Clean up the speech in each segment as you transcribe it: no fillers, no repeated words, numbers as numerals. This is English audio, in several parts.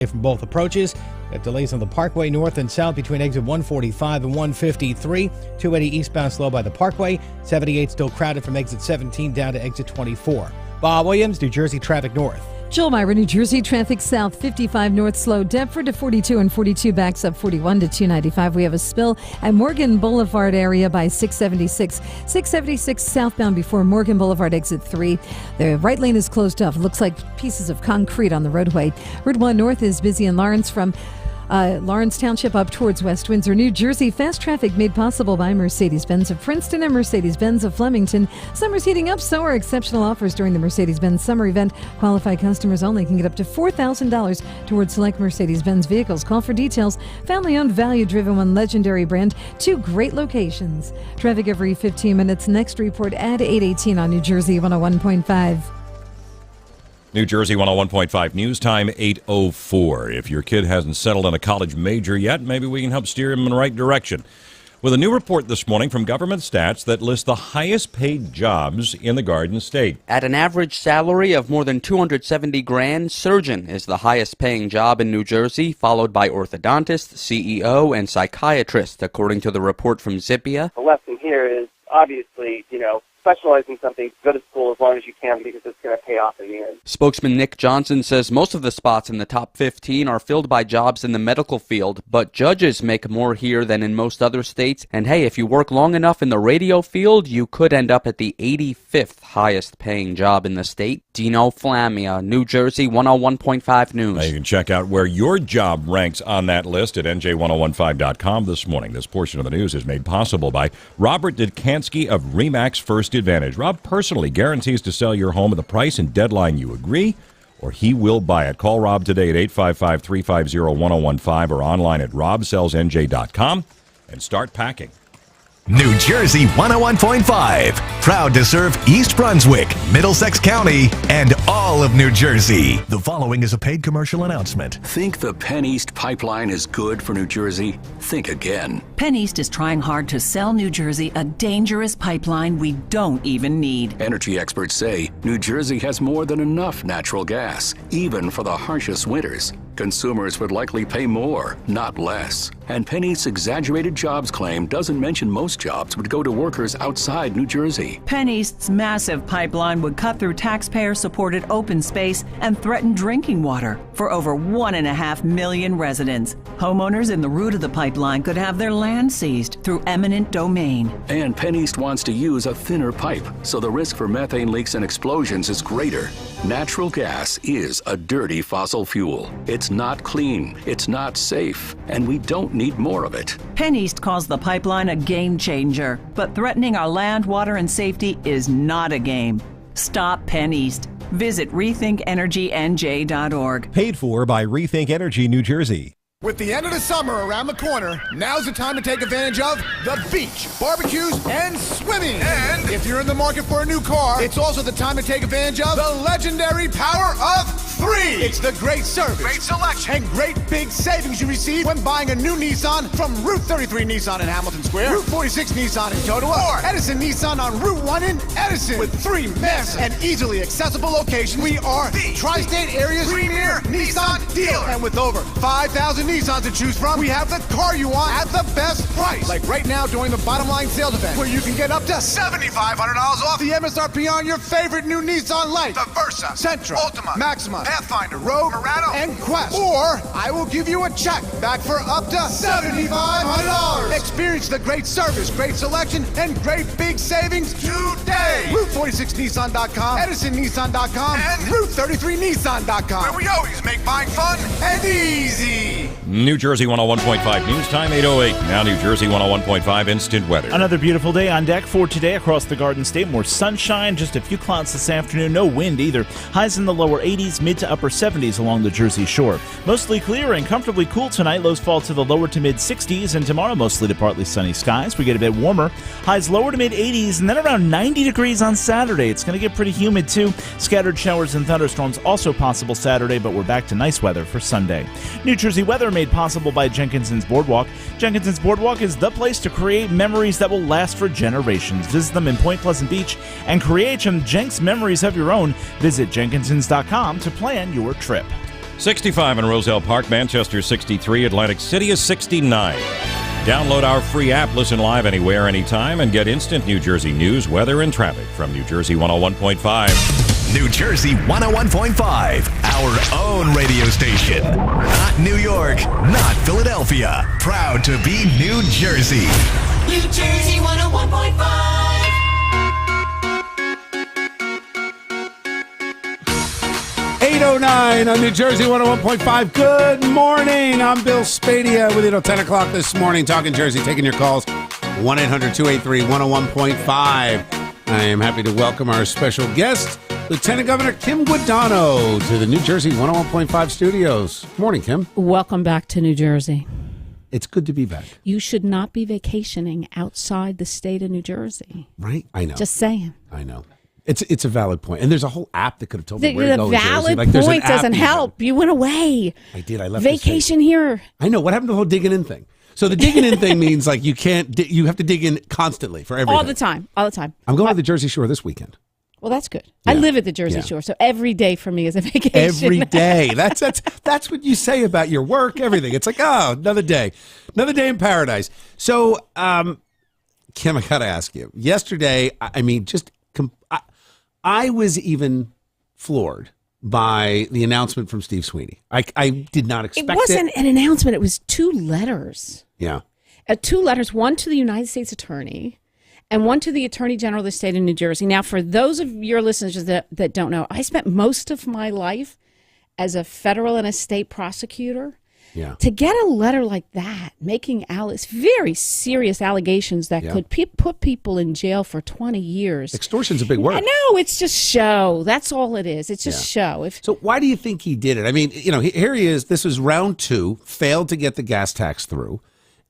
from both approaches. Got delays on the Parkway north and south between exit 145 and 153. 280 eastbound slow by the Parkway. 78 still crowded from exit 17 down to exit 24. Bob Williams, New Jersey traffic north. Jill Myra, New Jersey traffic south, 55 north slow, Deptford to 42 and 42 backs up 41 to 295. We have a spill at Morgan Boulevard area by 676. 676 southbound before Morgan Boulevard exit 3. The right lane is closed off. It looks like pieces of concrete on the roadway. Route 1 north is busy in Lawrence from Lawrence Township up towards West Windsor, New Jersey. Fast traffic made possible by Mercedes-Benz of Princeton and Mercedes-Benz of Flemington. Summer's heating up, so are exceptional offers during the Mercedes-Benz summer event. Qualified customers only can get up to $4,000 towards select Mercedes-Benz vehicles. Call for details. Family-owned, value-driven, one legendary brand. 2 great locations. Traffic every 15 minutes. Next report at 8:18 on New Jersey 101.5. New Jersey 101.5 News Time 8:04. If your kid hasn't settled on a college major yet, maybe we can help steer him in the right direction. With a new report this morning from Government Stats that lists the highest paid jobs in the Garden State. At an average salary of more than $270,000, surgeon is the highest paying job in New Jersey, followed by orthodontist, CEO, and psychiatrist, according to the report from Spadea. The lesson here is obviously, specialize in something, go to school as long as you can because it's going to pay off in the end. Spokesman Nick Johnson says most of the spots in the top 15 are filled by jobs in the medical field, but judges make more here than in most other states. And hey, if you work long enough in the radio field, you could end up at the 85th highest paying job in the state. Dino Flamia, New Jersey 101.5 News. Now you can check out where your job ranks on that list at NJ1015.com this morning. This portion of the news is made possible by Robert Dudkansky of Remax First Advantage. Rob personally guarantees to sell your home at the price and deadline you agree, or he will buy it. Call Rob today at 855-350-1015 or online at robsellsnj.com and start packing. New Jersey 101.5. Proud to serve East Brunswick, Middlesex County, and all of New Jersey. The following is a paid commercial announcement. Think the PennEast pipeline is good for New Jersey? Think again. PennEast is trying hard to sell New Jersey a dangerous pipeline we don't even need. Energy experts say New Jersey has more than enough natural gas, even for the harshest winters. Consumers would likely pay more, not less. And PennEast's exaggerated jobs claim doesn't mention most jobs would go to workers outside New Jersey. PennEast's massive pipeline would cut through taxpayer-supported open space and threaten drinking water for over 1.5 million residents. Homeowners in the route of the pipeline could have their land seized through eminent domain. And PennEast wants to use a thinner pipe, so the risk for methane leaks and explosions is greater. Natural gas is a dirty fossil fuel. It's not clean, it's not safe, and we don't need more of it. PennEast calls the pipeline a game changer, but threatening our land, water, and safety is not a game. Stop PennEast. Visit rethinkenergynj.org. Paid for by Rethink Energy New Jersey. With the end of the summer around the corner, now's the time to take advantage of the beach, barbecues, and swimming. And if you're in the market for a new car, it's also the time to take advantage of the legendary power of 3. It's the great service, great selection, and great big savings you receive when buying a new Nissan from Route 33 Nissan in Hamilton Square, Route 46 Nissan in Totowa, or Edison Nissan on Route 1 in Edison. With 3 massive and easily accessible locations, we are the tri-state area's premier Nissan dealer. And with over 5,000 Nissans to choose from, we have the car you want at the best price. Like right now during the Bottom Line sales event, where you can get up to $7,500 off the MSRP on your favorite new Nissan Light, the Versa, Sentra, Altima, Maxima, Pathfinder, Rogue, Murano, and Quest. Or I will give you a check back for up to $7,500. Experience the great service, great selection, and great big savings today. Route46Nissan.com, EdisonNissan.com, and Route33Nissan.com, where we always make buying fun and easy. New Jersey 101.5 News Time 8:08. Now New Jersey 101.5 instant weather. Another beautiful day on deck for today across the Garden State. More sunshine, just a few clouds this afternoon. No wind either. Highs in the lower 80s, mid to upper 70s along the Jersey Shore. Mostly clear and comfortably cool tonight. Lows fall to the lower to mid 60s, and tomorrow mostly to partly sunny skies. We get a bit warmer. Highs lower to mid 80s, and then around 90 degrees on Saturday. It's going to get pretty humid too. Scattered showers and thunderstorms also possible Saturday, but we're back to nice weather for Sunday. New Jersey weather made possible by Jenkinson's Boardwalk. Jenkinson's Boardwalk is the place to create memories that will last for generations. Visit them in Point Pleasant Beach and create some Jenks memories of your own. Visit Jenkinsons.com to plan your trip. 65 in Roselle Park, Manchester 63, Atlantic City is 69. Download our free app, listen live anywhere, anytime, and get instant New Jersey news, weather, and traffic from New Jersey 101.5. New Jersey 101.5, our own radio station. Not New York, not Philadelphia. Proud to be New Jersey. New Jersey 101.5. 8:09 on New Jersey 101.5. Good morning. I'm Bill Spadea with you till 10 o'clock this morning, talking Jersey, taking your calls. 1-800-283-101.5. I am happy to welcome our special guest, Lieutenant Governor Kim Guadagno, to the New Jersey 101.5 studios. Good morning, Kim. Welcome back to New Jersey. It's good to be back. You should not be vacationing outside the state of New Jersey. Right? I know. Just saying. I know. It's a valid point. And there's a whole app that could have told me where to go The in Jersey. valid Like, there's an point app doesn't even. help. You went away. I did. I left the Vacation state. here. I know. What happened to the whole digging in thing? So the digging in thing means like you can't. You have to dig in constantly for everything. All the time. All the time. I'm going to the Jersey Shore this weekend. Well, that's good. I live at the Jersey Shore, so every day for me is a vacation. Every day. That's what you say about your work, everything. It's like, oh, another day in paradise. So, Kim, I got to ask you. Yesterday, I was even floored by the announcement from Steve Sweeney. I did not expect it. It wasn't an announcement. It was 2 letters. Yeah. 2 letters, one to the United States Attorney and one to the Attorney General of the state of New Jersey. Now, for those of your listeners that don't know, I spent most of my life as a federal and a state prosecutor. Yeah. To get a letter like that, making very serious allegations that could put people in jail for 20 years. Extortion's a big word. No, it's just show. That's all it is. It's just show. So why do you think he did it? I mean, here he is. This was round 2, failed to get the gas tax through.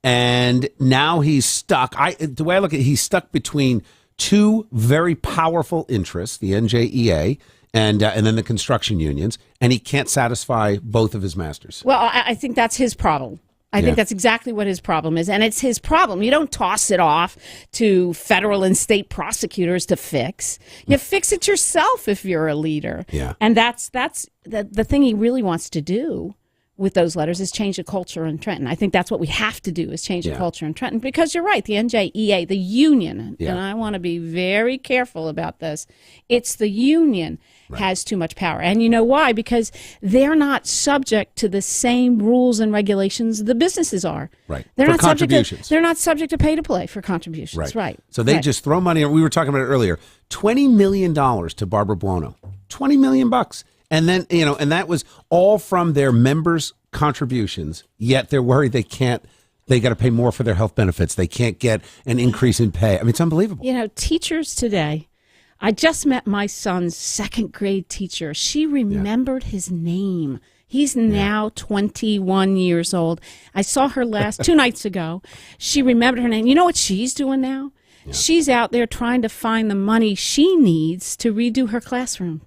And now he's stuck. The way I look at it, he's stuck between 2 very powerful interests, the NJEA and then the construction unions, and he can't satisfy both of his masters. Well, I think that's his problem. I think that's exactly what his problem is, and it's his problem. You don't toss it off to federal and state prosecutors to fix. You fix it yourself if you're a leader. Yeah. And that's the thing he really wants to do with those letters is change the culture in Trenton. I think that's what we have to do is change the culture in Trenton, because you're right, the NJEA, the union, and I want to be very careful about this, it's the union has too much power. And you know why? Because they're not subject to the same rules and regulations the businesses are. Right. They're for not contributions. they're not subject to pay to play for contributions. Right. So they just throw money. We were talking about it earlier. $20 million to Barbara Buono. $20 million bucks. And then, and that was all from their members' contributions, yet they're worried they got to pay more for their health benefits. They can't get an increase in pay. I mean, it's unbelievable. Teachers today, I just met my son's 2nd grade teacher. She remembered his name. He's now 21 years old. I saw her 2 nights ago. She remembered her name. You know what she's doing now? Yeah. She's out there trying to find the money she needs to redo her classroom.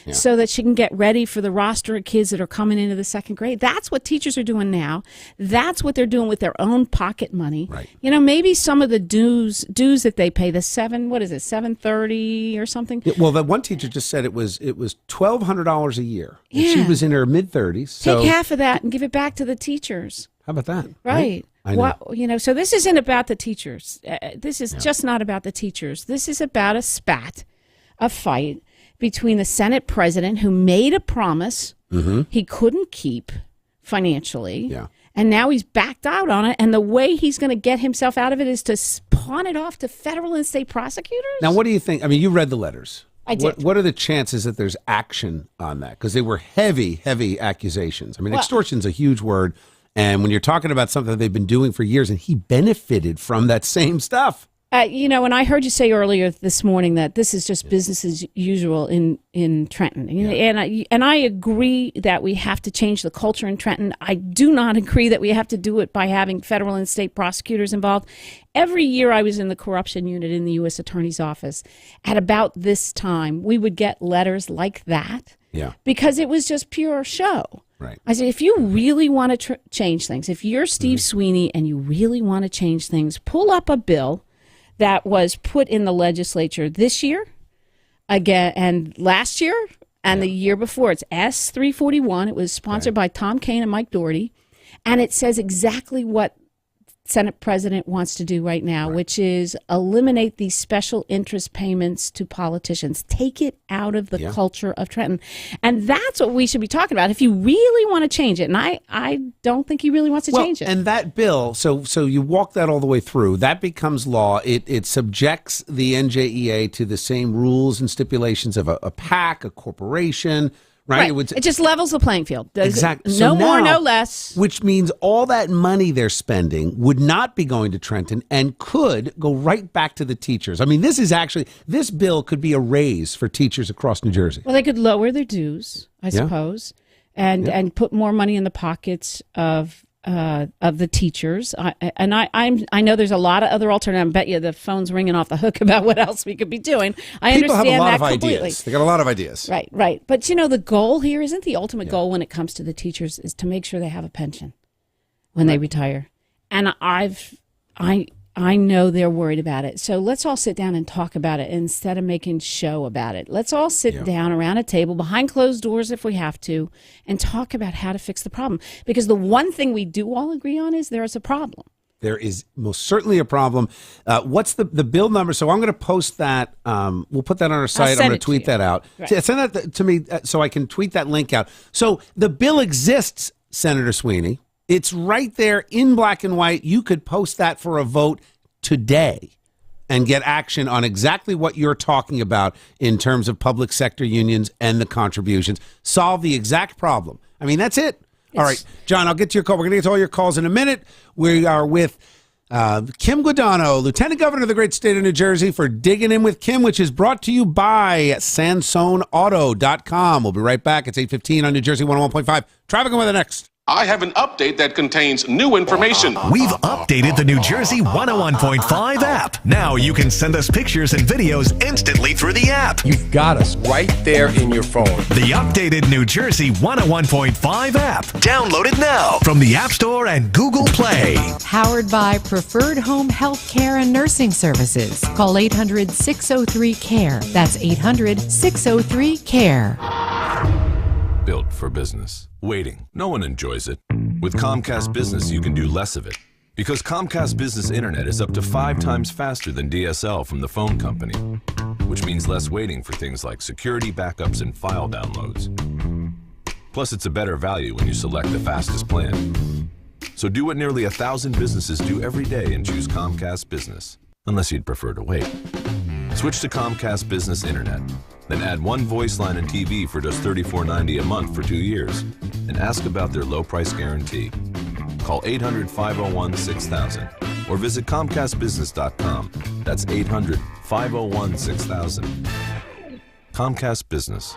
Yeah. So that she can get ready for the roster of kids that are coming into the 2nd grade. That's what teachers are doing now. That's what they're doing with their own pocket money. Right. Maybe some of the dues that they pay, the $730 or something. Yeah, well, that one teacher just said it was $1,200 a year. And she was in her mid-30s. Take half of that and give it back to the teachers. How about that? Right. I know. So this isn't about the teachers. This is just not about the teachers. This is about a fight between the Senate president, who made a promise he couldn't keep financially, and now he's backed out on it, and the way he's going to get himself out of it is to pawn it off to federal and state prosecutors? Now, what do you think? I mean, you read the letters. I did. What are the chances that there's action on that? Because they were heavy, heavy accusations. I mean, extortion's a huge word, and when you're talking about something that they've been doing for years, and he benefited from that same stuff. And I heard you say earlier this morning that this is just business as usual in Trenton. And I agree that we have to change the culture in Trenton. I do not agree that we have to do it by having federal and state prosecutors involved. Every year I was in the corruption unit in the U.S. Attorney's Office. At about this time, we would get letters like that because it was just pure show. Right. I said, if you really want to change things, if you're Steve Sweeney and you really want to change things, pull up a bill that was put in the legislature this year, again, and last year, And the year before, it's S341. It was sponsored by Tom Kaine and Mike Doherty. And it says exactly what Senate President wants to do right now, which is eliminate these special interest payments to politicians. Take it out of the culture of Trenton. And that's what we should be talking about if you really want to change it. And I don't think he really wants to change it. And that bill, so you walk that all the way through, that becomes law. It subjects the NJEA to the same rules and stipulations of a PAC, a corporation. Right. It just levels the playing field. Exactly. No more, no less. Which means all that money they're spending would not be going to Trenton and could go right back to the teachers. I mean, this bill could be a raise for teachers across New Jersey. Well, they could lower their dues, I suppose, and put more money in the pockets of the teachers. I know there's a lot of other alternatives. I bet you the phone's ringing off the hook about what else we could be doing. I People understand have a lot that of completely. ideas. They got a lot of ideas. Right. But the goal here isn't the ultimate goal when it comes to the teachers is to make sure they have a pension when they retire. And I know they're worried about it. So let's all sit down and talk about it instead of making show about it. Let's all sit down around a table behind closed doors if we have to and talk about how to fix the problem. Because the one thing we do all agree on is there is a problem. There is most certainly a problem. What's the bill number? So I'm going to post that. We'll put that on our site. I'm going to tweet that out. Right. Send that to me so I can tweet that link out. So the bill exists, Senator Sweeney. It's right there in black and white. You could post that for a vote today and get action on exactly what you're talking about in terms of public sector unions and the contributions. Solve the exact problem. I mean, that's it. All right, John, I'll get to your call. We're going to get to all your calls in a minute. We are with Kim Guadagno, Lieutenant Governor of the great state of New Jersey, for Digging In with Kim, which is brought to you by SansoneAuto.com. We'll be right back. It's 8:15 on New Jersey 101.5. Traffic and weather next. I have an update that contains new information. We've updated the New Jersey 101.5 app. Now you can send us pictures and videos instantly through the app. You've got us right there in your phone. The updated New Jersey 101.5 app. Download it now from the App Store and Google Play. Powered by Preferred Home Health Care and Nursing Services. Call 800-603-CARE. That's 800-603-CARE. Built for business. Waiting. No one enjoys it. With Comcast Business, you can do less of it. Because Comcast Business Internet is up to 5 times faster than DSL from the phone company, which means less waiting for things like security backups and file downloads. Plus, it's a better value when you select the fastest plan. So do what nearly 1,000 businesses do every day and choose Comcast Business, unless you'd prefer to wait. Switch to Comcast Business Internet. Then add one voice line and TV for just $34.90 a month for 2 years. And ask about their low price guarantee. Call 800-501-6000 or visit ComcastBusiness.com. That's 800-501-6000. Comcast Business.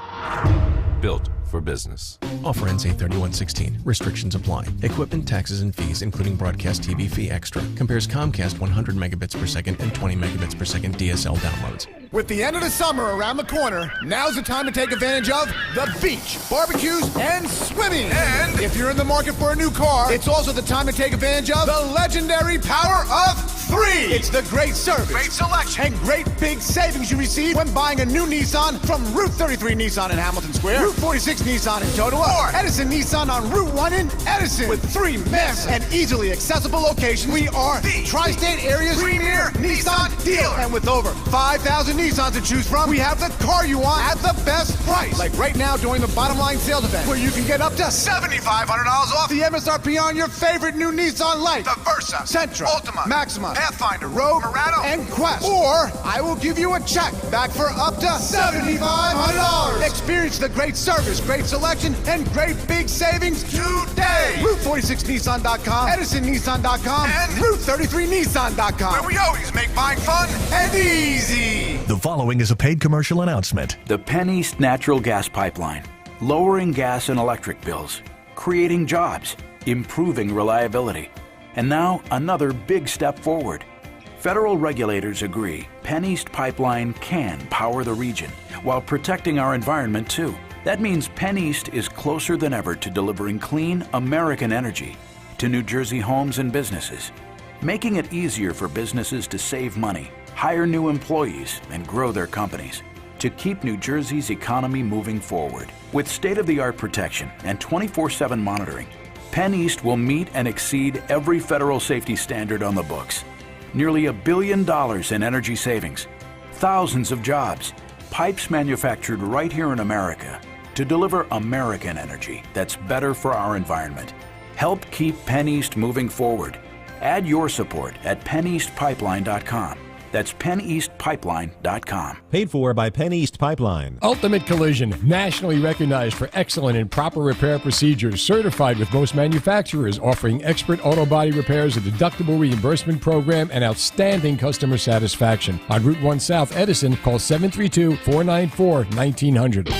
Built for business. Offer ends 8/31/16. Restrictions apply. Equipment, taxes, and fees, including broadcast TV fee extra. Compares Comcast 100 megabits per second and 20 megabits per second DSL downloads. With the end of the summer around the corner, now's the time to take advantage of the beach, barbecues, and swimming. And if you're in the market for a new car, it's also the time to take advantage of the legendary power of 3. It's the great service, great selection, and great big savings you receive when buying a new Nissan from Route 33 Nissan in Hamilton Square, Route 46 Nissan in Totowa, or Edison Nissan on Route 1 in Edison. With 3 massive and easily accessible locations, we are the tri-state area's premier Nissan dealer. And with over 5,000 Nissans to choose from, we have the car you want at the best price. Like right now during the Bottom Line sales event, where you can get up to $7,500 off the MSRP on your favorite new Nissan like the Versa, Sentra, Altima, Maxima, Pathfinder, Rogue, Murano, and Quest. Or I will give you a check back for up to $7,500. Experience the great service, great selection, and great big savings today. Route46Nissan.com, EdisonNissan.com, and Route33Nissan.com, where we always make buying fun and easy. The following is a paid commercial announcement. The Penn East Natural Gas Pipeline. Lowering gas and electric bills, creating jobs, improving reliability. And now, another big step forward. Federal regulators agree Penn East Pipeline can power the region while protecting our environment too. That means Penn East is closer than ever to delivering clean American energy to New Jersey homes and businesses, making it easier for businesses to save money, hire new employees, and grow their companies. to keep New Jersey's economy moving forward. With state-of-the-art protection and 24/7 monitoring, Penn East will meet and exceed every federal safety standard on the books. Nearly $1 billion in energy savings, thousands of jobs, pipes manufactured right here in America to deliver American energy that's better for our environment. Help keep Penn East moving forward. Add your support at penneastpipeline.com. That's penneastpipeline.com. Paid for by Penn East Pipeline. Ultimate Collision, nationally recognized for excellent and proper repair procedures, certified with most manufacturers, offering expert auto body repairs, a deductible reimbursement program, and outstanding customer satisfaction. On Route 1 South Edison, call 732-494-1900.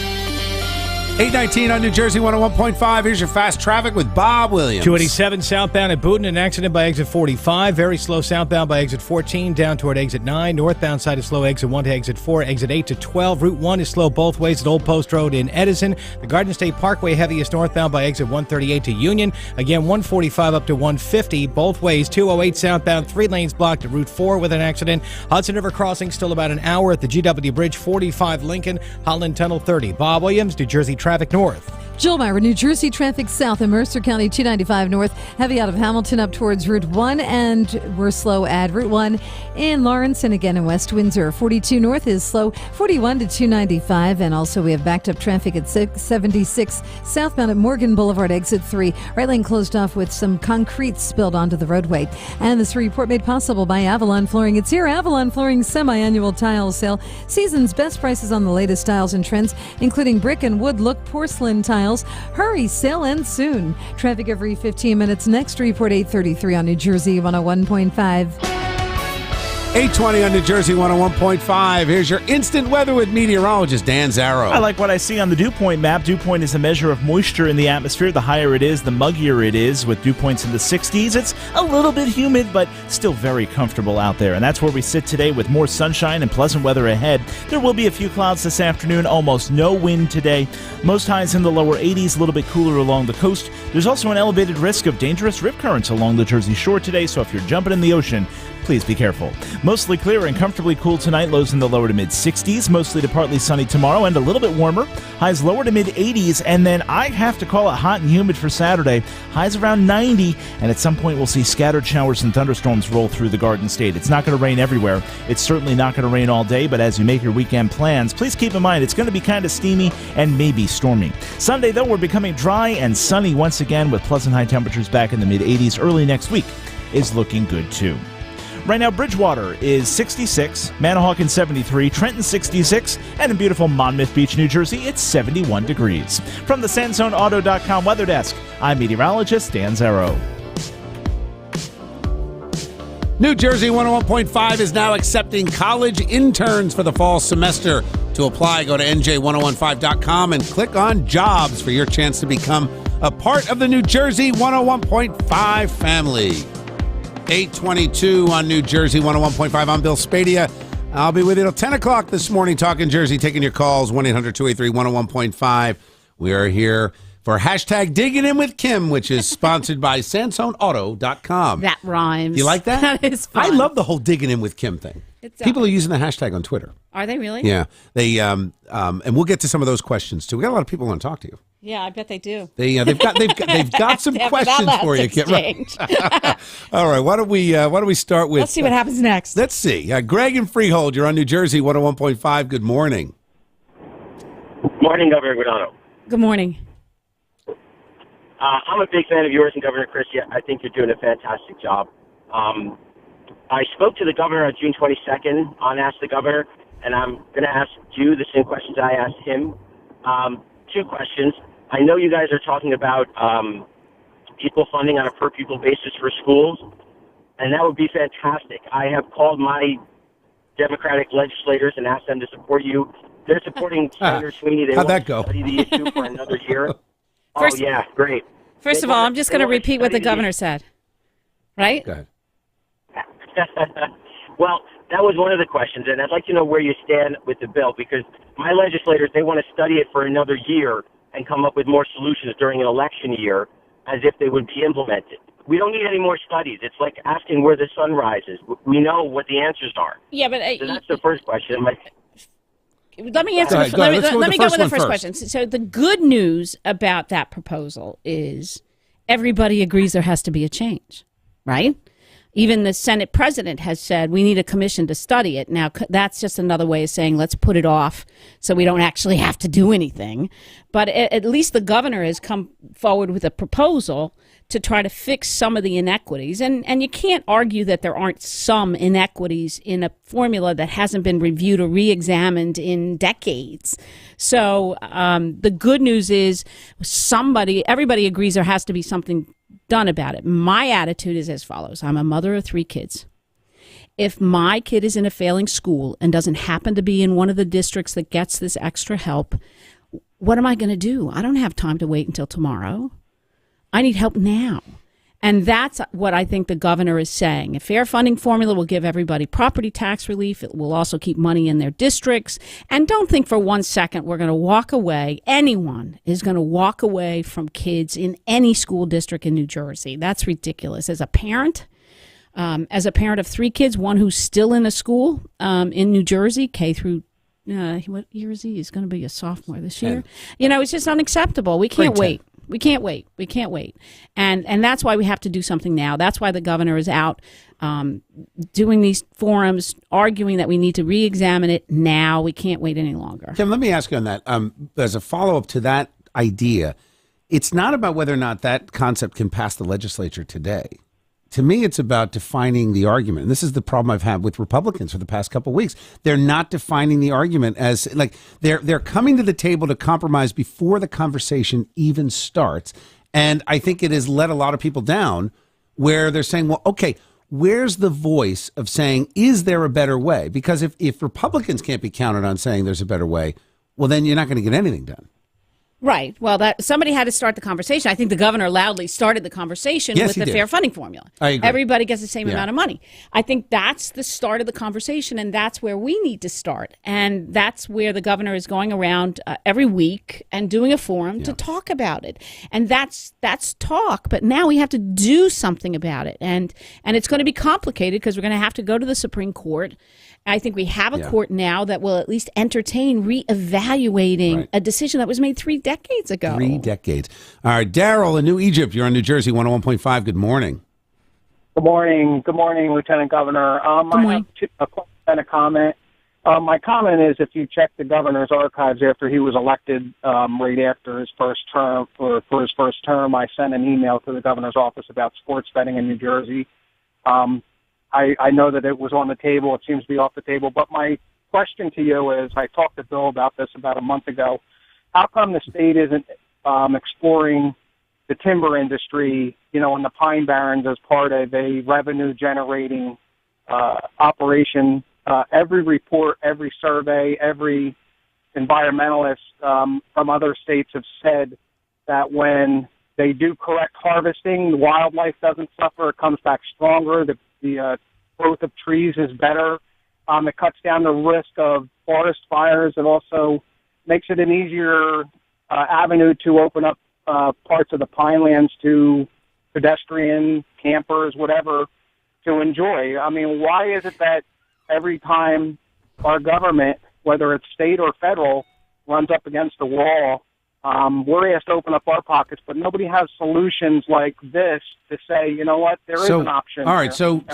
819 on New Jersey 101.5. Here's your fast traffic with Bob Williams. 287 southbound at Booton, an accident by exit 45. Very slow southbound by exit 14 down toward exit 9. Northbound side is slow exit 1 to exit 4. Exit 8 to 12. Route 1 is slow both ways at Old Post Road in Edison. The Garden State Parkway heaviest northbound by exit 138 to Union. Again, 145 up to 150 both ways. 208 southbound, 3 lanes blocked at Route 4 with an accident. Hudson River crossing still about an hour at the GW Bridge. 45 Lincoln. Holland Tunnel 30. Bob Williams, New Jersey Traffic North. Jill Meyer, New Jersey traffic south in Mercer County, 295 north, heavy out of Hamilton up towards Route 1, and we're slow at Route 1 in Lawrence and again in West Windsor. 42 north is slow, 41 to 295, and also we have backed up traffic at 676 southbound at Morgan Boulevard, exit 3. Right lane closed off with some concrete spilled onto the roadway. And this report made possible by Avalon Flooring. It's here, Avalon Flooring's semi-annual tile sale. Season's best prices on the latest styles and trends, including brick and wood look porcelain tiles. Hurry, sale ends soon. Traffic every 15 minutes. Next report 8:33 on New Jersey 101.5. 820 on New Jersey 101.5. Here's your instant weather with meteorologist Dan Zarrow. I like what I see on the dew point map. Dew point is a measure of moisture in the atmosphere. The higher it is, the muggier it is. With dew points in the 60s, it's a little bit humid, but still very comfortable out there. And that's where we sit today with more sunshine and pleasant weather ahead. There will be a few clouds this afternoon, almost no wind today. Most highs in the lower 80s, a little bit cooler along the coast. There's also an elevated risk of dangerous rip currents along the Jersey Shore today, so if you're jumping in the ocean, please be careful. Mostly clear and comfortably cool tonight. Lows in the lower to mid 60s. Mostly to partly sunny tomorrow and a little bit warmer. Highs lower to mid 80s. And then I have to call it hot and humid for Saturday. Highs around 90. And at some point we'll see scattered showers and thunderstorms roll through the Garden State. It's not going to rain everywhere. It's certainly not going to rain all day. But as you make your weekend plans, please keep in mind it's going to be kind of steamy and maybe stormy. Sunday, though, we're becoming dry and sunny once again with pleasant high temperatures back in the mid 80s. Early next week is looking good, too. Right now, Bridgewater is 66, Manahawkin 73, Trenton 66, and in beautiful Monmouth Beach, New Jersey, it's 71 degrees. From the SansoneAuto.com weather desk, I'm meteorologist Dan Zarrow. New Jersey 101.5 is now accepting college interns for the fall semester. To apply, go to NJ1015.com and click on Jobs for your chance to become a part of the New Jersey 101.5 family. 822 on New Jersey 101.5. I'm Bill Spadea. I'll be with you till 10 o'clock this morning talking Jersey, taking your calls, 1-800-283-101.5. We are here for hashtag Digging In with Kim, which is sponsored by SansoneAuto.com. That rhymes. You like that? That is fun. I love the whole Digging In with Kim thing. People are using the hashtag on Twitter. Are they really? Yeah. They and we'll get to some of those questions too. We got a lot of people who want to talk to you. Yeah, I bet they do. They've got some questions for you. All right, why don't we start with? Let's see what happens next. Let's see. Greg and Freehold, you're on New Jersey 101.5. Good morning. Morning, Governor Guadagno. Good morning. I'm a big fan of yours and Governor Christie. I think you're doing a fantastic job. I spoke to the governor on June 22nd on Ask the Governor, and I'm going to ask you the same questions I asked him. 2 questions. I know you guys are talking about equal funding on a per-pupil basis for schools, and that would be fantastic. I have called my Democratic legislators and asked them to support you. They're supporting Senator Sweeney. They How'd want that go? to study the issue for another year. First, yeah, great. First of all, I'm just going to repeat what the governor said. Right? Go ahead. Well, that was one of the questions, and I'd like to know where you stand with the bill, because my legislators, they want to study it for another year and come up with more solutions during an election year as if they would be implemented. We don't need any more studies. It's like asking where the sun rises. We know what the answers are. Yeah, but so that's the first question. Let me answer. Let me go with the first question. So the good news about that proposal is everybody agrees there has to be a change, right? Even the Senate president has said we need a commission to study it. Now, that's just another way of saying let's put it off so we don't actually have to do anything. But at least the governor has come forward with a proposal to try to fix some of the inequities. And you can't argue that there aren't some inequities in a formula that hasn't been reviewed or re-examined in decades. So the good news is everybody agrees there has to be something done about it. My attitude is as follows. I'm a mother of 3 kids. If my kid is in a failing school and doesn't happen to be in one of the districts that gets this extra help, what am I going to do? I don't have time to wait until tomorrow. I need help now. And that's what I think the governor is saying. A fair funding formula will give everybody property tax relief. It will also keep money in their districts. And don't think for 1 second we're going to walk away. Anyone is going to walk away from kids in any school district in New Jersey. That's ridiculous. As a parent of 3 kids, one who's still in a school in New Jersey, K through what year is he? He's going to be a sophomore this year. It's just unacceptable. We can't wait. We can't wait. We can't wait. And that's why we have to do something now. That's why the governor is out doing these forums, arguing that we need to re-examine it now. We can't wait any longer. Tim, let me ask you on that. As a follow-up to that idea, it's not about whether or not that concept can pass the legislature today. To me, it's about defining the argument. And this is the problem I've had with Republicans for the past couple of weeks. They're not defining the argument as like they're coming to the table to compromise before the conversation even starts. And I think it has let a lot of people down where they're saying, well, okay, where's the voice of saying, is there a better way? Because if Republicans can't be counted on saying there's a better way, well, then you're not going to get anything done. Right. Well, somebody had to start the conversation. I think the governor loudly started the conversation with the fair funding formula. I agree. Everybody gets the same amount of money. I think that's the start of the conversation, and that's where we need to start. And that's where the governor is going around every week and doing a forum to talk about it. And that's talk, but now we have to do something about it. And it's going to be complicated because we're going to have to go to the Supreme Court. I think we have a court now that will at least entertain reevaluating a decision that was made 3 decades ago. 3 decades. All right, Daryl in New Egypt, you're on New Jersey 101.5. Good morning. Good morning. Good morning, Lieutenant Governor. Good morning. I have a question and a comment. My comment is if you check the governor's archives after he was elected right after his first term, or for his first term, I sent an email to the governor's office about sports betting in New Jersey. I know that it was on the table. It seems to be off the table. But my question to you is, I talked to Bill about this about a month ago. How come the state isn't exploring the timber industry, in the Pine Barrens as part of a revenue-generating operation? Every report, every survey, every environmentalist from other states have said that when they do correct harvesting, the wildlife doesn't suffer. It comes back stronger. The growth of trees is better. It cuts down the risk of forest fires. It also makes it an easier avenue to open up parts of the pinelands to pedestrian, campers, whatever, to enjoy. I mean, why is it that every time our government, whether it's state or federal, runs up against the wall, we're asked to open up our pockets, but nobody has solutions like this to say, you know what, there is an option. All right, so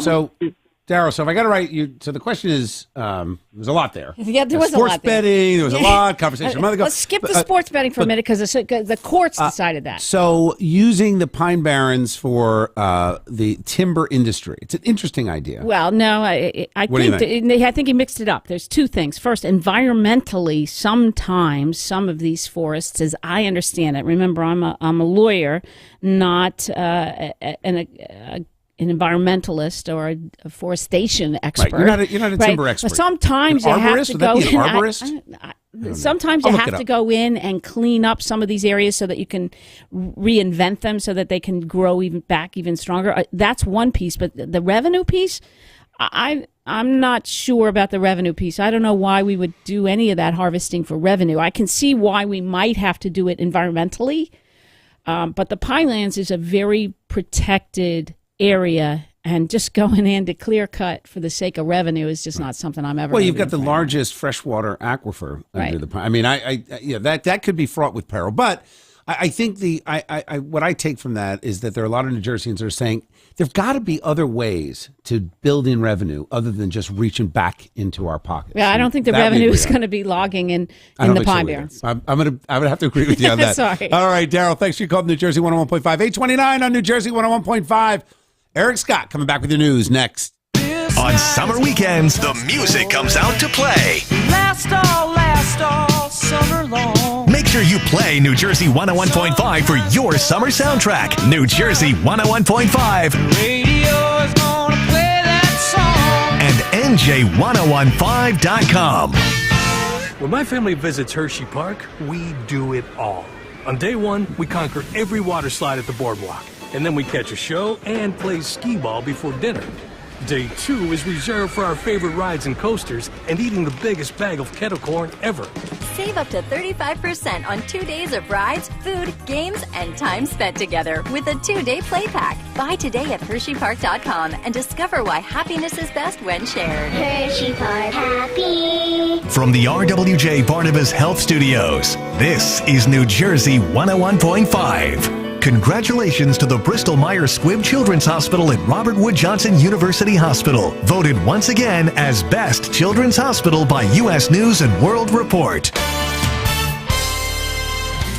Daryl, so if I got it right, so the question is, there's a lot there. Yeah, there was a lot there. Sports betting, there was a lot, conversation a month ago. Let's skip the sports betting for a minute because the courts decided that. So using the Pine Barrens for the timber industry, it's an interesting idea. Well, no, I think he mixed it up. There's 2 things. First, environmentally, sometimes some of these forests, as I understand it, remember I'm a lawyer, not an environmentalist or a forestation expert. Right. You're not a timber expert. But sometimes you have to go in. Sometimes you have to go in and clean up some of these areas so that you can reinvent them so that they can grow even stronger. That's one piece, but the revenue piece, I'm not sure about the revenue piece. I don't know why we would do any of that harvesting for revenue. I can see why we might have to do it environmentally, but the Pinelands is a very protected area And just going in to clear cut for the sake of revenue is just not something I'm ever. Well, you've got the largest freshwater aquifer under the. I mean, that could be fraught with peril. But I think what I take from that is that there are a lot of New Jerseyans that are saying there've got to be other ways to build in revenue other than just reaching back into our pockets. Yeah, I don't think the revenue is going to be logging in the Pine Barrens. I would have to agree with you on that. Sorry. All right, Daryl, thanks for your call, New Jersey 101.5. 829 on New Jersey 101.5. Eric Scott coming back with your news next. On summer weekends, the music comes out to play. Last all summer long. Make sure you play New Jersey 101.5 for your summer soundtrack. New Jersey 101.5. Radio's gonna play that song. And NJ1015.com. When my family visits Hershey Park, we do it all. On day one, we conquer every water slide at the boardwalk. And then we catch a show and play skee ball before dinner. Day 2 is reserved for our favorite rides and coasters and eating the biggest bag of kettle corn ever. Save up to 35% on 2 days of rides, food, games, and time spent together with a 2-day play pack. Buy today at HersheyPark.com and discover why happiness is best when shared. Hershey Park Happy. From the RWJ Barnabas Health Studios, this is New Jersey 101.5. Congratulations to the Bristol Myers Squibb Children's Hospital at Robert Wood Johnson University Hospital. Voted once again as Best Children's Hospital by U.S. News and World Report.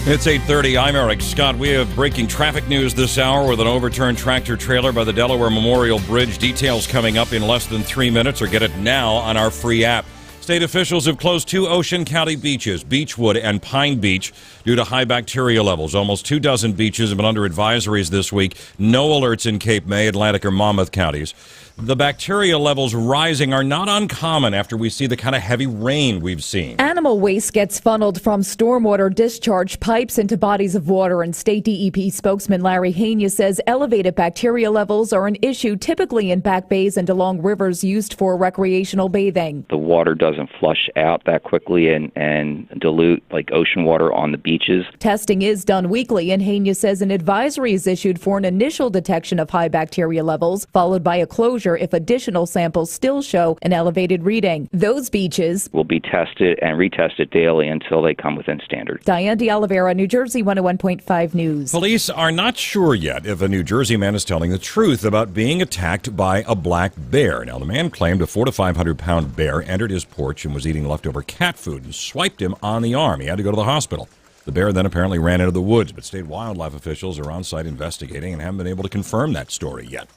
It's 8:30. I'm Eric Scott. We have breaking traffic news this hour with an overturned tractor trailer by the Delaware Memorial Bridge. Details coming up in less than 3 minutes, or get it now on our free app. State officials have closed 2 Ocean County beaches, Beechwood and Pine Beach, due to high bacteria levels. Almost 24 beaches have been under advisories this week. No alerts in Cape May, Atlantic, or Monmouth counties. The bacteria levels rising are not uncommon after we see the kind of heavy rain we've seen. Animal waste gets funneled from stormwater discharge pipes into bodies of water, and State DEP spokesman Larry Hania says elevated bacteria levels are an issue typically in back bays and along rivers used for recreational bathing. The water doesn't flush out that quickly and dilute like ocean water on the beaches. Testing is done weekly, and Hania says an advisory is issued for an initial detection of high bacteria levels, followed by a closure if additional samples still show an elevated reading. Those beaches will be tested and retested daily until they come within standards. Diane DeOliveira, New Jersey 101.5 News. Police are not sure yet if a New Jersey man is telling the truth about being attacked by a black bear. Now, the man claimed a 400 to 500 pound bear entered his porch and was eating leftover cat food and swiped him on the arm. He had to go to the hospital. The bear then apparently ran into the woods, but state wildlife officials are on site investigating and haven't been able to confirm that story yet.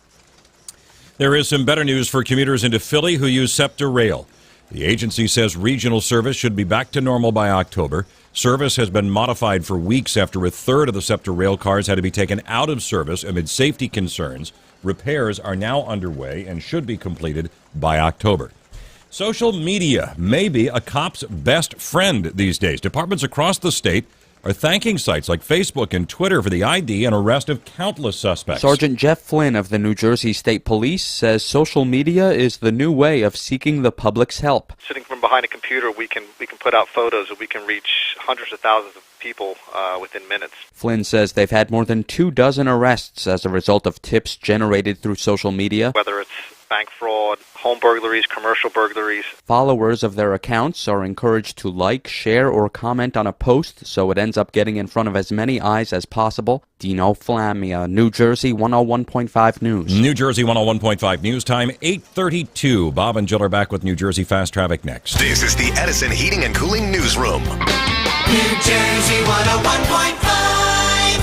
There is some better news for commuters into Philly who use SEPTA Rail. The agency says regional service should be back to normal by October. Service has been modified for weeks after a third of the SEPTA rail cars had to be taken out of service amid safety concerns. Repairs are now underway and should be completed by October. Social media may be a cop's best friend these days. Departments across the state are thanking sites like Facebook and Twitter for the ID and arrest of countless suspects. Sergeant Jeff Flynn of the New Jersey State Police says social media is the new way of seeking the public's help. Sitting from behind a computer, we can put out photos and we can reach hundreds of thousands of people within minutes. Flynn says they've had more than 24 arrests as a result of tips generated through social media. Whether it's bank fraud, home burglaries, commercial burglaries. Followers of their accounts are encouraged to like, share, or comment on a post so it ends up getting in front of as many eyes as possible. Dino Flamia, New Jersey 101.5 News. New Jersey 101.5 News time, 8:32. Bob and Jill are back with New Jersey Fast Traffic next. This is the Edison Heating and Cooling Newsroom. New Jersey 101.5.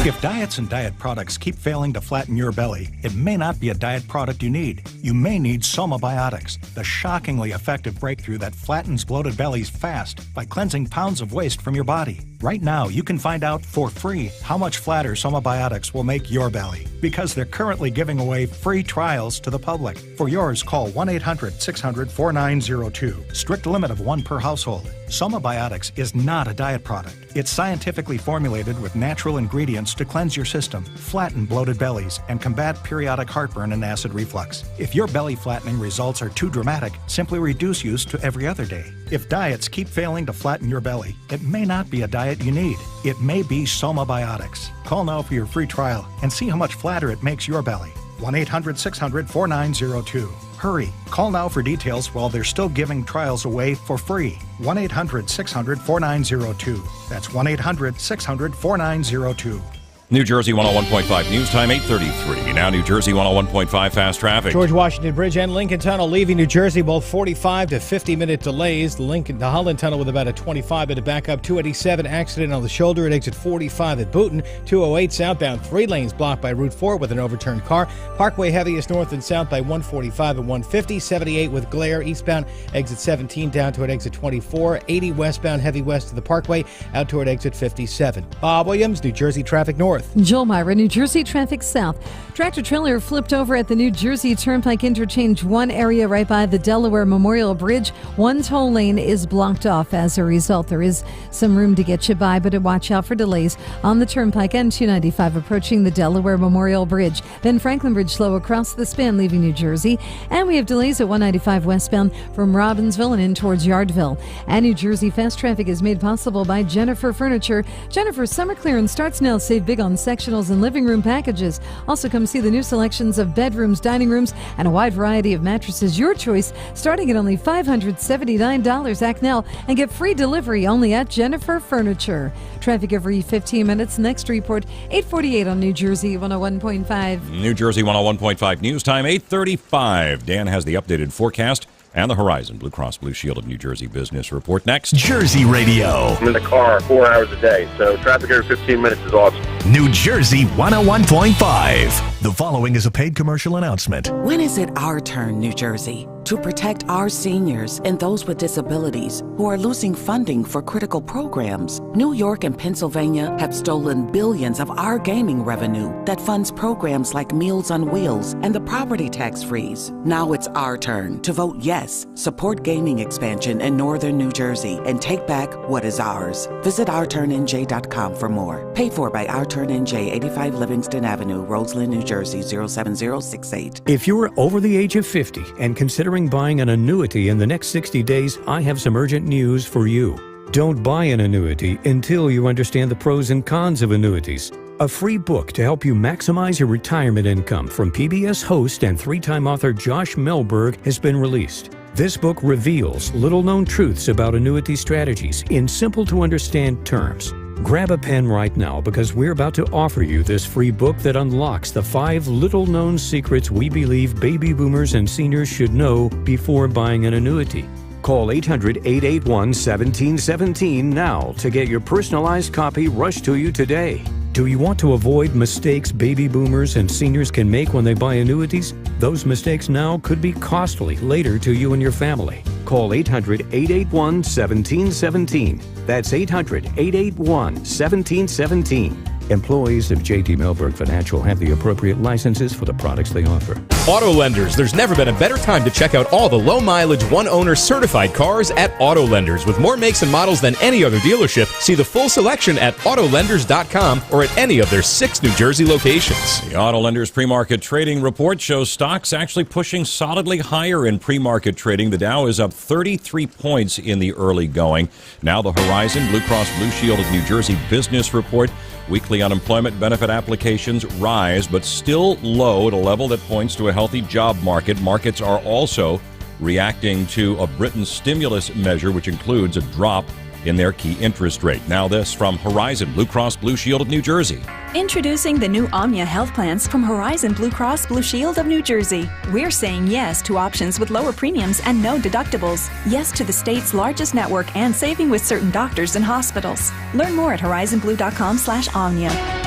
If diets and diet products keep failing to flatten your belly, it may not be a diet product you need. You may need Somabiotics, the shockingly effective breakthrough that flattens bloated bellies fast by cleansing pounds of waste from your body. Right now, you can find out for free how much flatter Somabiotics will make your belly, because they're currently giving away free trials to the public. For yours, call 1-800-600-4902. Strict limit of 1 per household. Somabiotics is not a diet product. It's scientifically formulated with natural ingredients to cleanse your system, flatten bloated bellies, and combat periodic heartburn and acid reflux. If your belly flattening results are too dramatic, simply reduce use to every other day. If diets keep failing to flatten your belly, it may not be a diet you need. It may be Somabiotics. Call now for your free trial and see how much flatter it makes your belly. 1-800-600-4902. Hurry, call now for details while they're still giving trials away for free. 1-800-600-4902. That's 1-800-600-4902. New Jersey 101.5 news time 8:33. Now New Jersey 101.5 fast traffic. George Washington Bridge and Lincoln Tunnel leaving New Jersey, both 45 to 50-minute delays. The Holland Tunnel with about a 25-minute backup. 287 accident on the shoulder at exit 45 at Booton. 208 southbound, 3 lanes blocked by Route 4 with an overturned car. Parkway heaviest north and south by 145 and 150. 78 with glare eastbound, exit 17 down toward exit 24. 80 westbound, heavy west of the Parkway out toward exit 57. Bob Williams, New Jersey traffic north. Joel Myra, New Jersey traffic south. Tractor trailer flipped over at the New Jersey Turnpike Interchange 1 area right by the Delaware Memorial Bridge. One toll lane is blocked off as a result. There is some room to get you by, but watch out for delays on the Turnpike and 295 approaching the Delaware Memorial Bridge. Ben Franklin Bridge slow across the span leaving New Jersey. And we have delays at 195 westbound from Robbinsville and in towards Yardville. And New Jersey fast traffic is made possible by Jennifer Furniture. Jennifer's summer clearance starts now. Save big on sectionals and living room packages. Also come see the new selections of bedrooms, dining rooms, and a wide variety of mattresses. Your choice, starting at only $579. Act now and get free delivery only at Jennifer Furniture. Traffic every 15 minutes. Next report, 8:48 on New Jersey 101.5. New Jersey 101.5 news time 8:35. Dan has the updated forecast and the Horizon Blue Cross Blue Shield of New Jersey business report next. Jersey Radio. I'm in the car 4 hours a day, so traffic every 15 minutes is awesome. New Jersey 101.5. The following is a paid commercial announcement. When is it our turn, New Jersey, to protect our seniors and those with disabilities who are losing funding for critical programs? New York and Pennsylvania have stolen billions of our gaming revenue that funds programs like Meals on Wheels and the property tax freeze. Now it's our turn to vote yes, support gaming expansion in northern New Jersey, and take back what is ours. Visit OurTurnNJ.com for more. Paid for by Our Turn NJ, 85 Livingston Avenue, Roseland, New Jersey, 07068. If you're over the age of 50 and considering buying an annuity in the next 60 days, I have some urgent news for you. Don't buy an annuity until you understand the pros and cons of annuities. A free book to help you maximize your retirement income from PBS host and 3-time author Josh Melberg has been released. This book reveals little-known truths about annuity strategies in simple-to-understand terms. Grab a pen right now because we're about to offer you this free book that unlocks the 5 little-known secrets we believe baby boomers and seniors should know before buying an annuity. Call 800-881-1717 now to get your personalized copy rushed to you today. Do you want to avoid mistakes baby boomers and seniors can make when they buy annuities? Those mistakes now could be costly later to you and your family. Call 800-881-1717. That's 800-881-1717. Employees of J.T. Melberg Financial have the appropriate licenses for the products they offer. Auto Lenders. There's never been a better time to check out all the low-mileage, one-owner certified cars at Auto Lenders. With more makes and models than any other dealership, see the full selection at AutoLenders.com or at any of their 6 New Jersey locations. The Auto Lenders pre-market trading report shows stocks actually pushing solidly higher in pre-market trading. The Dow is up 33 points in the early going. Now the Horizon Blue Cross Blue Shield of New Jersey business report. Weekly unemployment benefit applications rise, but still low at a level that points to a healthy job market. Markets are also reacting to a Britain stimulus measure, which includes a drop in their key interest rate. Now this from Horizon Blue Cross Blue Shield of New Jersey. Introducing the new Omnia health plans from Horizon Blue Cross Blue Shield of New Jersey. We're saying yes to options with lower premiums and no deductibles. Yes to the state's largest network and saving with certain doctors and hospitals. Learn more at horizonblue.com/Omnia.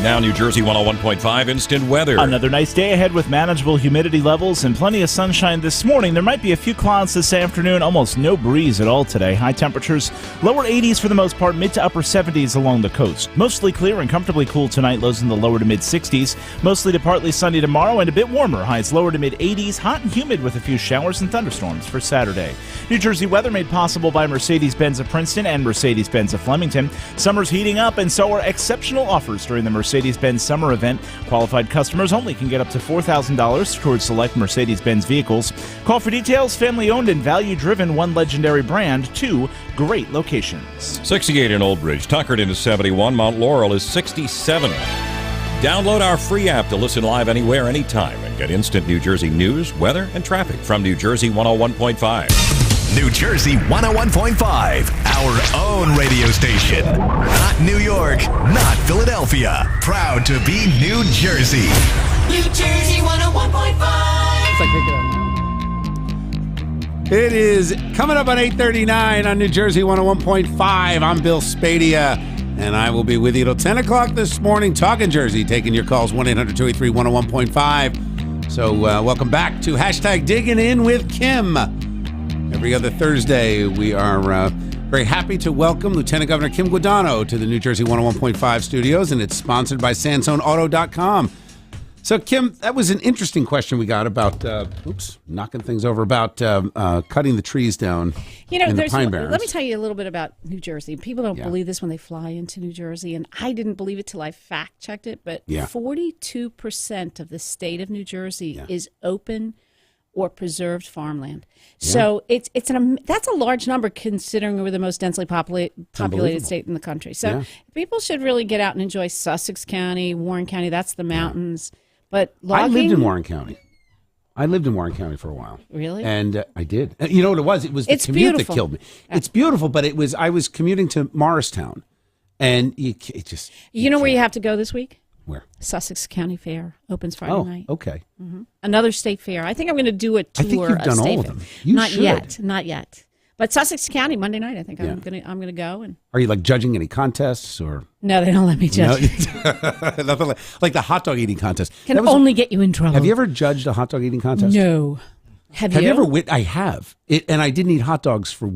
Now New Jersey 101.5 instant weather. Another nice day ahead with manageable humidity levels and plenty of sunshine this morning. There might be a few clouds this afternoon, almost no breeze at all today. High temperatures, lower 80s for the most part, mid to upper 70s along the coast. Mostly clear and comfortably cool tonight, lows in the lower to mid 60s. Mostly to partly sunny tomorrow and a bit warmer, highs lower to mid 80s, hot and humid with a few showers and thunderstorms for Saturday. New Jersey weather made possible by Mercedes-Benz of Princeton and Mercedes-Benz of Flemington. Summer's heating up and so are exceptional offers during the Mercedes-Benz summer event. Qualified customers only can get up to $4,000 towards select Mercedes-Benz vehicles. Call for details. Family-owned and value-driven, one legendary brand, 2 great locations. 68 in Old Bridge, Tuckerton is 71, Mount Laurel is 67. Download our free app to listen live anywhere, anytime, and get instant New Jersey news, weather, and traffic from New Jersey 101.5. New Jersey 101.5, our own radio station. Not New York, not Philadelphia. Proud to be New Jersey. New Jersey 101.5. It is coming up on 8:39 on New Jersey 101.5. I'm Bill Spadea, and I will be with you till 10 o'clock this morning, talking Jersey, taking your calls, 1-800-283-101.5. So welcome back to Hashtag Digging In with Kim. Every other Thursday, we are very happy to welcome Lieutenant Governor Kim Guadagno to the New Jersey 101.5 studios, and it's sponsored by SansoneAuto.com. So, Kim, that was an interesting question we got about, knocking things over, about cutting the trees down in the Pine Barrens. Let me tell you a little bit about New Jersey. People don't believe this when they fly into New Jersey, and I didn't believe it till I fact-checked it, but 42% of the state of New Jersey is open or preserved farmland. So that's a large number considering we're the most densely populated state in the country. So people should really get out and enjoy Sussex County, Warren County. That's the mountains. But logging, I lived in Warren County. For a while. Really? And I did. You know what it was? It was the commute that killed me. It's beautiful, but I was commuting to Morristown, and it just... You know where you have to go this week? Where? Sussex County Fair opens Friday night. Okay. Mm-hmm. Another state fair. I think I'm going to do a tour. I think you've done all of them. Not yet. But Sussex County Monday night. I think I'm going to go. And are you like judging any contests or? No, they don't let me judge. No? Nothing like the hot dog eating contest. Can only get you in trouble. Have you ever judged a hot dog eating contest? No. Have you ever? I have. And I didn't eat hot dogs for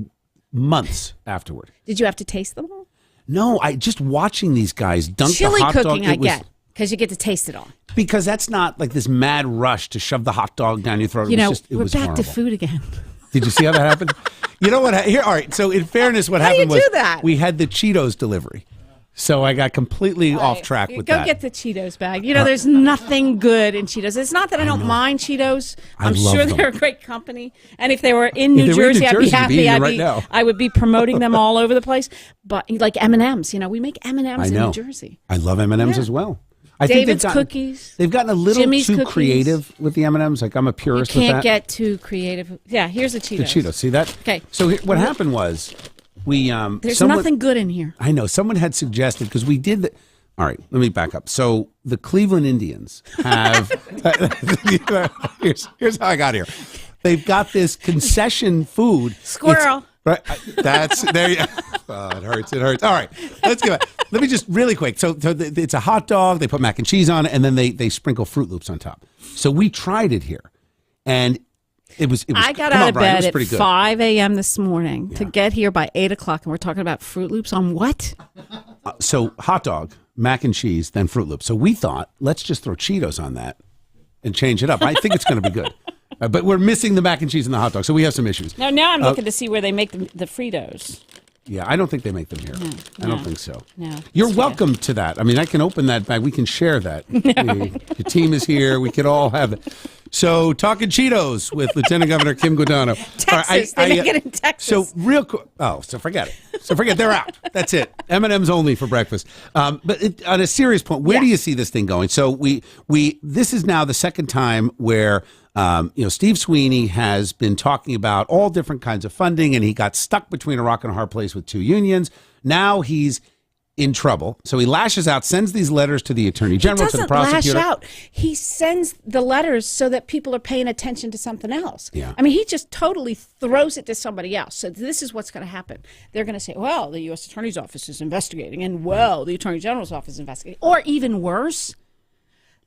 months afterward. Did you have to taste them all? No, I just watching these guys dunk Chili the hot cooking, dog. I get. Because you get to taste it all. Because that's not like this mad rush to shove the hot dog down your throat. We're back to food again. Did you see how that happened? You know what? Here, all right. So in fairness, what happened was we had the Cheetos delivery. So I got completely off track with that. Go get the Cheetos bag. There's nothing good in Cheetos. It's not that I don't mind Cheetos. I'm sure they're a great company. And if they were in New Jersey, I'd be happy. I would be promoting them all over the place. But like M&Ms, we make M&Ms in New Jersey. I love M&Ms as well. David's cookies. They've gotten a little Jimmy's too cookies. creative with the M&Ms. Like I'm a purist with that. You can't get too creative. Yeah, here's the Cheetos. The Cheetos. See that? Okay. So what happened was there's nothing good in here. I know. Someone had suggested, because we did all right, let me back up. So the Cleveland Indians have here's how I got here. They've got this concession food. Squirrel. Right, that's there. Oh, it hurts. All right, let's go. Let me just really quick. So it's a hot dog. They put mac and cheese on it, and then they sprinkle Fruit Loops on top. So we tried it here, and it was. I got out of bed at 5 a.m. this morning to get here by 8 o'clock, and we're talking about Fruit Loops on what? So hot dog, mac and cheese, then Fruit Loops. So we thought, let's just throw Cheetos on that and change it up. I think it's going to be good. But we're missing the mac and cheese and the hot dog, so we have some issues. Now I'm looking to see where they make the Fritos. Yeah, I don't think they make them here. I don't think so. No, you're welcome to that. I mean, I can open that bag. We can share that. Your team is here. We could all have it. So, talking Cheetos with Lieutenant Governor Kim Guadagno. Texas, they make it in Texas. So, real quick. So forget it. They're out. That's it. M&M's only for breakfast. But on a serious point, where do you see this thing going? So, this is now the second time where Steve Sweeney has been talking about all different kinds of funding, and he got stuck between a rock and a hard place with two unions. Now he's in trouble. So he lashes out, sends these letters to the attorney general, to the prosecutor. He doesn't lash out. He sends the letters so that people are paying attention to something else. Yeah. I mean, he just totally throws it to somebody else. So this is what's going to happen. They're going to say, well, the U.S. Attorney's Office is investigating, and, well, the Attorney General's Office is investigating. Or even worse,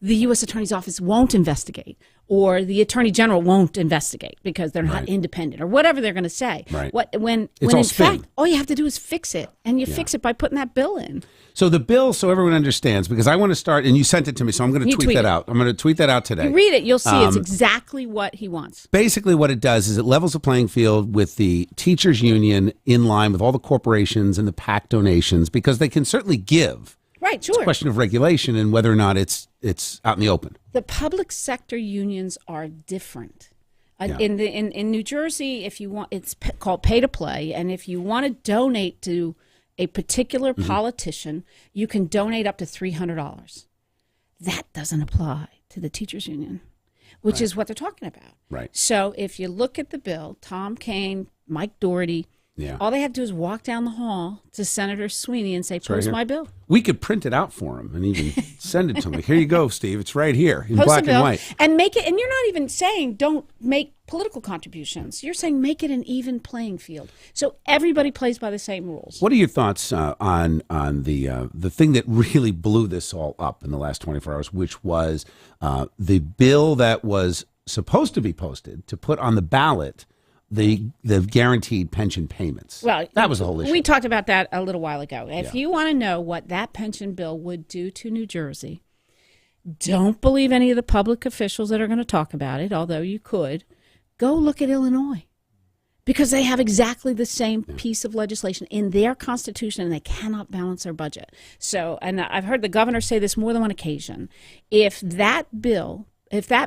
the U.S. Attorney's Office won't investigate, or the Attorney General won't investigate because they're not independent, or whatever they're going to say. Right. When in fact, all you have to do is fix it, and you fix it by putting that bill in. So the bill, so everyone understands, because I want to start, and you sent it to me, so I'm going to tweet that out. I'm going to tweet that out today. You read it, you'll see it's exactly what he wants. Basically what it does is it levels the playing field with the teachers union in line with all the corporations and the PAC donations, because they can certainly give. Right, sure. It's a question of regulation and whether or not it's out in the open. The public sector unions are different. In New Jersey, if you want, it's called pay to play, and if you want to donate to a particular politician, you can donate up to $300. That doesn't apply to the teachers union, which is what they're talking about. Right. So if you look at the bill, Tom Kaine, Mike Doherty, all they have to do is walk down the hall to Senator Sweeney and say, post my bill. We could print it out for him and even send it to him. Like, here you go, Steve. It's right here in Post black the bill and white. And make it, and you're not even saying don't make political contributions. You're saying make it an even playing field. So everybody plays by the same rules. What are your thoughts on the thing that really blew this all up in the last 24 hours, which was the bill that was supposed to be posted to put on the ballot the guaranteed pension payments? Well, that was the whole issue. We talked about that a little while ago. If you want to know what that pension bill would do to New Jersey, don't believe any of the public officials that are going to talk about it, although you could. Go look at Illinois, because they have exactly the same piece of legislation in their constitution, and they cannot balance their budget. So, and I've heard the governor say this more than one occasion, if that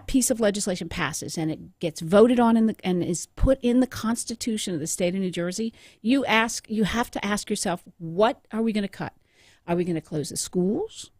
piece of legislation passes and it gets voted on and is put in the Constitution of the state of New Jersey, you have to ask yourself, what are we going to cut? Are we going to close the schools?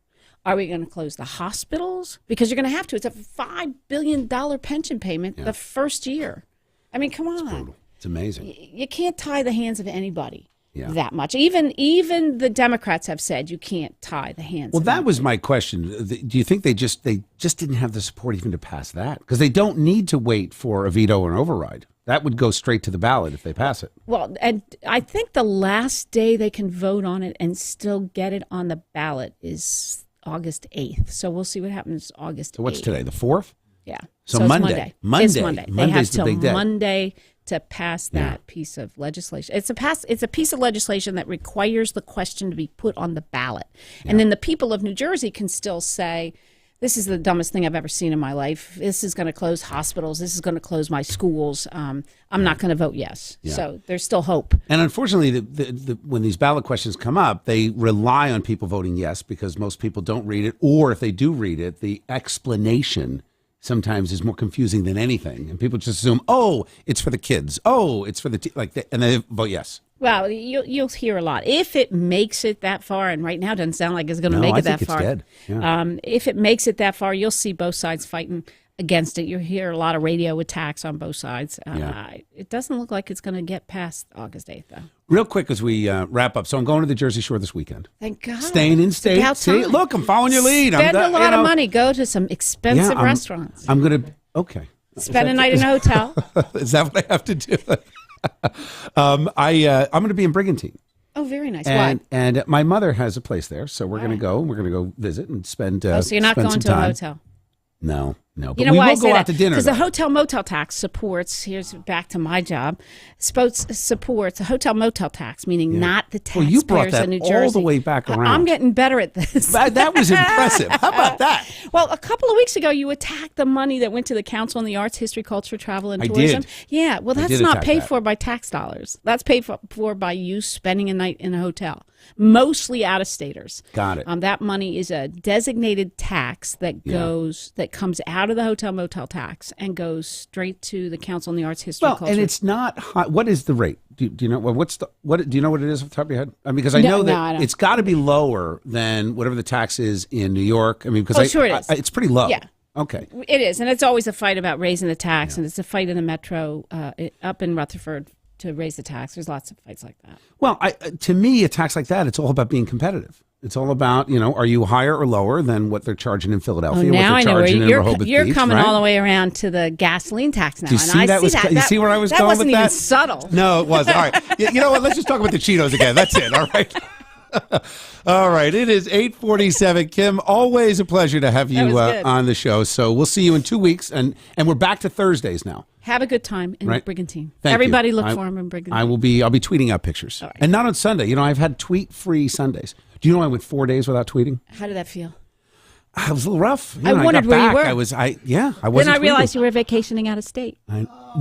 Are we going to close the hospitals? Because you're going to have to. It's a $5 billion pension payment the first year. I mean, come on. It's amazing. You can't tie the hands of anybody that much. Even the Democrats have said you can't tie the hands. Well, of that anybody. was my question. Do you think they just didn't have the support even to pass that? Because they don't need to wait for a veto or an override. That would go straight to the ballot if they pass it. Well, and I think the last day they can vote on it and still get it on the ballot is August 8th. So we'll see what happens August 8th. So what's today, the 4th? Yeah. So it's Monday. It's Monday. They have Monday's the till big day. Monday to pass that piece of legislation. It's a piece of legislation that requires the question to be put on the ballot. And then the people of New Jersey can still say, this is the dumbest thing I've ever seen in my life. This is going to close hospitals. This is going to close my schools. I'm not going to vote yes. Yeah. So there's still hope. And unfortunately, when these ballot questions come up, they rely on people voting yes because most people don't read it. Or if they do read it, the explanation sometimes is more confusing than anything. And people just assume, oh, it's for the kids. Oh, it's for and they vote yes. Well, you'll hear a lot. If it makes it that far, and right now it doesn't sound like it's going to make it that far. I think it's dead. Yeah. If it makes it that far, you'll see both sides fighting against it. You'll hear a lot of radio attacks on both sides. It doesn't look like it's going to get past August 8th, though. Real quick as we wrap up. So I'm going to the Jersey Shore this weekend. Thank God. Staying in state. See, look, I'm following your lead. Spend a lot of money. Go to some expensive restaurants. I'm going to, okay. Spend a night in a hotel. Is that what I have to do? I'm going to be in Brigantine. Oh, very nice. And, Why? And my mother has a place there, so we're going to go. We're going to go visit and spend. So you're not going to a hotel? No. But you know we why will I say go that? out to dinner. Because the hotel motel tax supports. Here's back to my job. Supports a hotel motel tax, meaning not the taxpayers you brought that in New Jersey. all the way back around. I'm getting better at this. That was impressive. How about that? Well, a couple of weeks ago, you attacked the money that went to the Council on the Arts, History, Culture, Travel, and Tourism. Did. Yeah. Well, I that's did not attack paid that. for by tax dollars. That's paid for by you spending a night in a hotel. Mostly out-of-staters. Got it. That money is a designated tax that comes out of the hotel motel tax and goes straight to the Council on the Arts, History, Culture. And it's not high. What is the rate? Do you know do you know what it is off the top of your head? I mean, because I know that it's got to be lower than whatever the tax is in New York. I mean, because sure it is. It's pretty low. Yeah. Okay. It is, and it's always a fight about raising the tax, and it's a fight in the metro up in Rutherford to raise the tax. There's lots of fights like that. Well, to me, a tax like that, it's all about being competitive. It's all about, are you higher or lower than what they're charging in Philadelphia? Now what I they're know where charging in Rehoboth you're Beach, coming right? all the way around to the gasoline tax now. Do you see that? You see where I was going with that? That wasn't even subtle. No, it wasn't. All right. You know what? Let's just talk about the Cheetos again. That's it. All right. All right. It is 8:47. Kim, always a pleasure to have you on the show. So we'll see you in 2 weeks, and we're back to Thursdays now. Have a good time in Brigantine. Thank Everybody you. look for him in Brigantine. I'll be tweeting out pictures. All right. And not on Sunday. I've had tweet-free Sundays. Do you know I went 4 days without tweeting? How did that feel? It was a little rough. I wondered where you were. I wasn't. Then I realized you were vacationing out of state.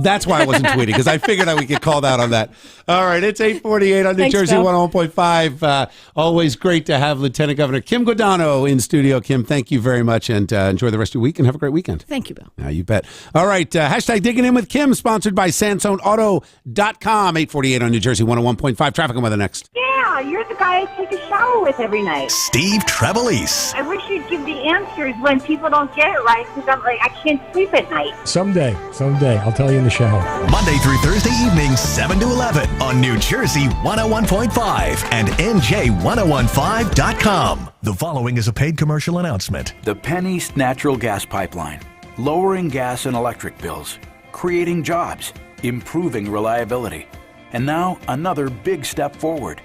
That's why I wasn't tweeting, because I figured I would get called out on that. All right, it's 8:48 on New Thanks, Jersey Bill. 101.5. Always great to have Lieutenant Governor Kim Guadagno in studio. Kim, thank you very much, and enjoy the rest of your week, and have a great weekend. Thank you, Bill. You bet. All right, hashtag Digging In with Kim, sponsored by SansoneAuto.com. 8:48 on New Jersey 101.5. Traffic and weather next. Yeah. Yeah, you're the guy I take a shower with every night. Steve Trevelise. I wish you'd give the answers when people don't get it right, because I'm like, I can't sleep at night. Someday. I'll tell you in the shower. Monday through Thursday evenings, 7 to 11 on New Jersey 101.5 and NJ1015.com. The following is a paid commercial announcement. The Penn East Natural Gas Pipeline. Lowering gas and electric bills. Creating jobs. Improving reliability. And now, another big step forward.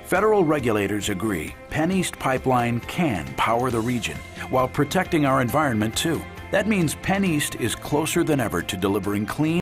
Federal regulators agree Penn East Pipeline can power the region while protecting our environment, too. That means Penn East is closer than ever to delivering clean